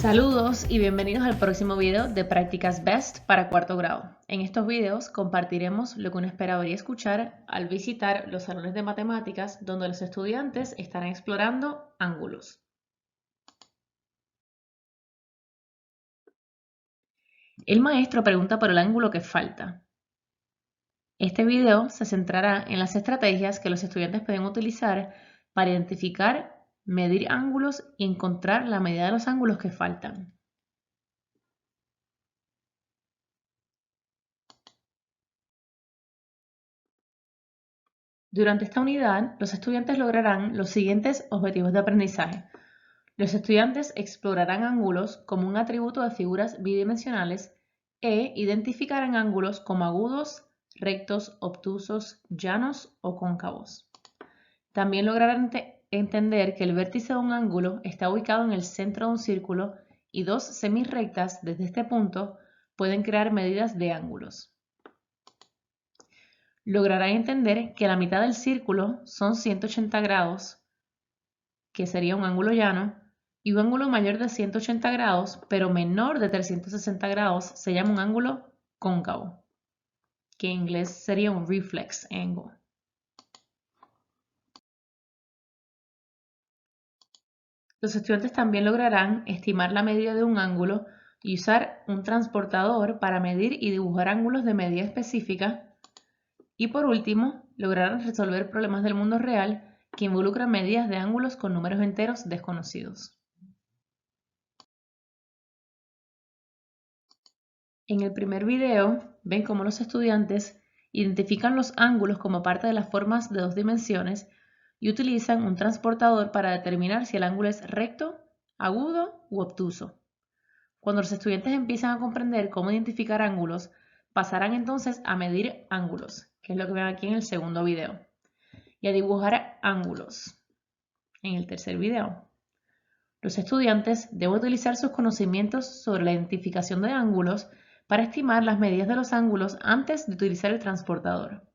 Saludos y bienvenidos al próximo video de Prácticas Best para cuarto grado. En estos videos compartiremos lo que uno esperaría escuchar al visitar los salones de matemáticas donde los estudiantes estarán explorando ángulos. El maestro pregunta por el ángulo que falta. Este video se centrará en las estrategias que los estudiantes pueden utilizar para identificar, medir ángulos y encontrar la medida de los ángulos que faltan. Durante esta unidad, los estudiantes lograrán los siguientes objetivos de aprendizaje. Los estudiantes explorarán ángulos como un atributo de figuras bidimensionales e identificarán ángulos como agudos, rectos, obtusos, llanos o cóncavos. También lograrán entender que el vértice de un ángulo está ubicado en el centro de un círculo y dos semirrectas desde este punto pueden crear medidas de ángulos. Lograrán entender que la mitad del círculo son 180 grados, que sería un ángulo llano, y un ángulo mayor de 180 grados, pero menor de 360 grados, se llama un ángulo cóncavo, que en inglés sería un reflex angle. Los estudiantes también lograrán estimar la medida de un ángulo y usar un transportador para medir y dibujar ángulos de medida específica. Y por último, lograrán resolver problemas del mundo real que involucran medidas de ángulos con números enteros desconocidos. En el primer video, ven cómo los estudiantes identifican los ángulos como parte de las formas de dos dimensiones y utilizan un transportador para determinar si el ángulo es recto, agudo u obtuso. Cuando los estudiantes empiezan a comprender cómo identificar ángulos, pasarán entonces a medir ángulos, que es lo que ven aquí en el segundo video, y a dibujar ángulos en el tercer video. Los estudiantes deben utilizar sus conocimientos sobre la identificación de ángulos para estimar las medidas de los ángulos antes de utilizar el transportador.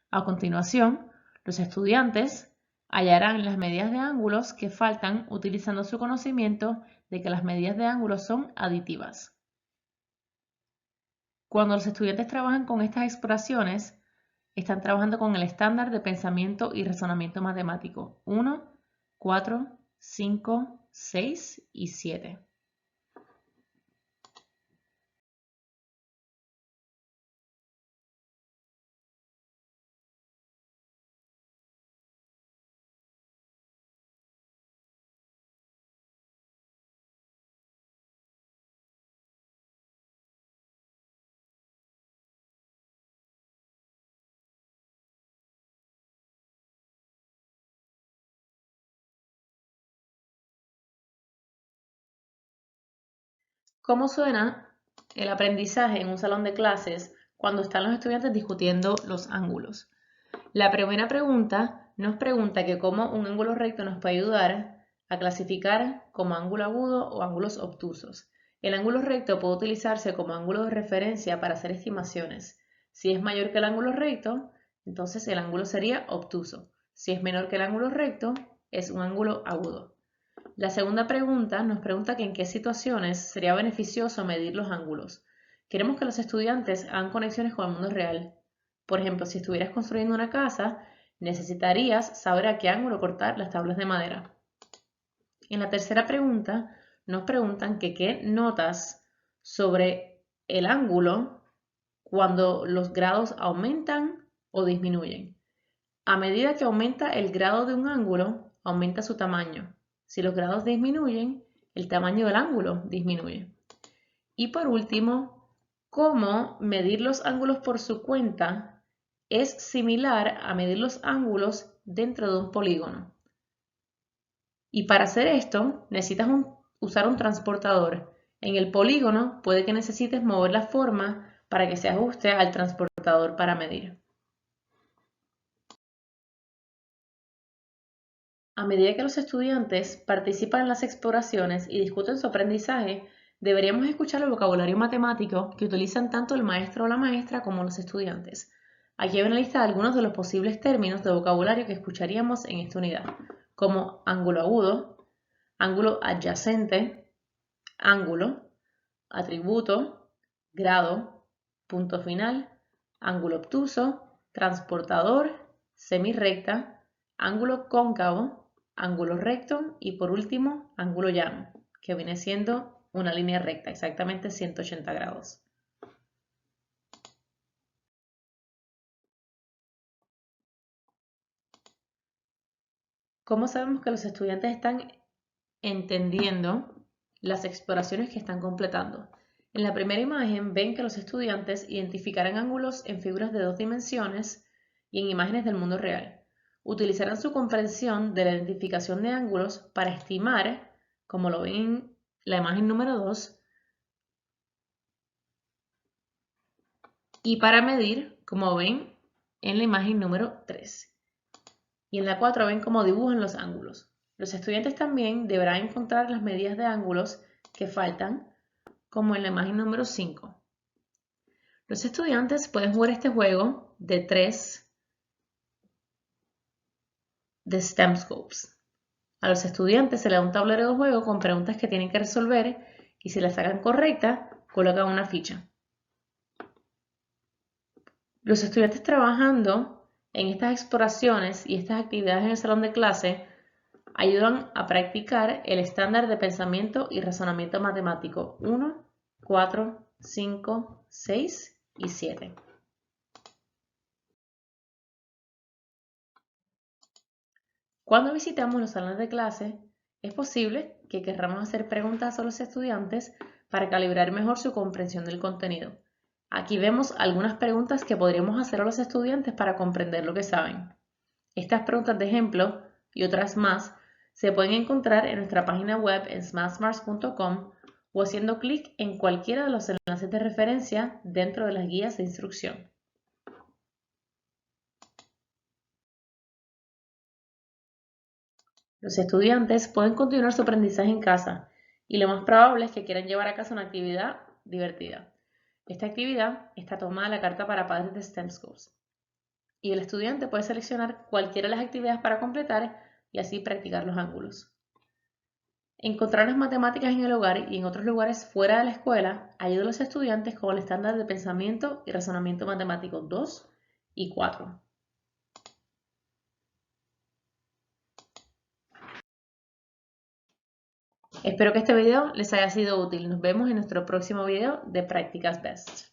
A continuación, los estudiantes hallarán las medidas de ángulos que faltan utilizando su conocimiento de que las medidas de ángulos son aditivas. Cuando los estudiantes trabajan con estas exploraciones, están trabajando con el estándar de pensamiento y razonamiento matemático 1, 4, 5, 6 y 7. ¿Cómo suena el aprendizaje en un salón de clases cuando están los estudiantes discutiendo los ángulos? La primera pregunta nos pregunta que cómo un ángulo recto nos puede ayudar a clasificar como ángulo agudo o ángulos obtusos. El ángulo recto puede utilizarse como ángulo de referencia para hacer estimaciones. Si es mayor que el ángulo recto, entonces el ángulo sería obtuso. Si es menor que el ángulo recto, es un ángulo agudo. La segunda pregunta nos pregunta que en qué situaciones sería beneficioso medir los ángulos. Queremos que los estudiantes hagan conexiones con el mundo real. Por ejemplo, si estuvieras construyendo una casa, necesitarías saber a qué ángulo cortar las tablas de madera. En la tercera pregunta nos preguntan que qué notas sobre el ángulo cuando los grados aumentan o disminuyen. A medida que aumenta el grado de un ángulo, aumenta su tamaño. Si los grados disminuyen, el tamaño del ángulo disminuye. Y por último, cómo medir los ángulos por su cuenta es similar a medir los ángulos dentro de un polígono. Y para hacer esto, necesitas usar un transportador. En el polígono puede que necesites mover la forma para que se ajuste al transportador para medir. A medida que los estudiantes participan en las exploraciones y discuten su aprendizaje, deberíamos escuchar el vocabulario matemático que utilizan tanto el maestro o la maestra como los estudiantes. Aquí hay una lista de algunos de los posibles términos de vocabulario que escucharíamos en esta unidad, como ángulo agudo, ángulo adyacente, ángulo, atributo, grado, punto final, ángulo obtuso, transportador, semirrecta, ángulo cóncavo, ángulo recto y por último ángulo llano, que viene siendo una línea recta, exactamente 180 grados. ¿Cómo sabemos que los estudiantes están entendiendo las exploraciones que están completando? En la primera imagen ven que los estudiantes identificarán ángulos en figuras de 2 dimensiones y en imágenes del mundo real. Utilizarán su comprensión de la identificación de ángulos para estimar, como lo ven en la imagen número 2, y para medir, como ven en la imagen número 3. Y en la 4 ven cómo dibujan los ángulos. Los estudiantes también deberán encontrar las medidas de ángulos que faltan, como en la imagen número 5. Los estudiantes pueden jugar este juego de 3 de STEM Scopes. A los estudiantes se les da un tablero de juego con preguntas que tienen que resolver y si las sacan correctas, colocan una ficha. Los estudiantes trabajando en estas exploraciones y estas actividades en el salón de clase ayudan a practicar el estándar de pensamiento y razonamiento matemático 1, 4, 5, 6 y 7. Cuando visitamos los salones de clase, es posible que querramos hacer preguntas a los estudiantes para calibrar mejor su comprensión del contenido. Aquí vemos algunas preguntas que podríamos hacer a los estudiantes para comprender lo que saben. Estas preguntas de ejemplo y otras más se pueden encontrar en nuestra página web en smartsmarts.com o haciendo clic en cualquiera de los enlaces de referencia dentro de las guías de instrucción. Los estudiantes pueden continuar su aprendizaje en casa y lo más probable es que quieran llevar a casa una actividad divertida. Esta actividad está tomada de la carta para padres de STEM Schools y el estudiante puede seleccionar cualquiera de las actividades para completar y así practicar los ángulos. Encontrar las matemáticas en el hogar y en otros lugares fuera de la escuela ayuda a los estudiantes con el estándar de pensamiento y razonamiento matemático 2 y 4. Espero que este video les haya sido útil. Nos vemos en nuestro próximo video de Prácticas Best.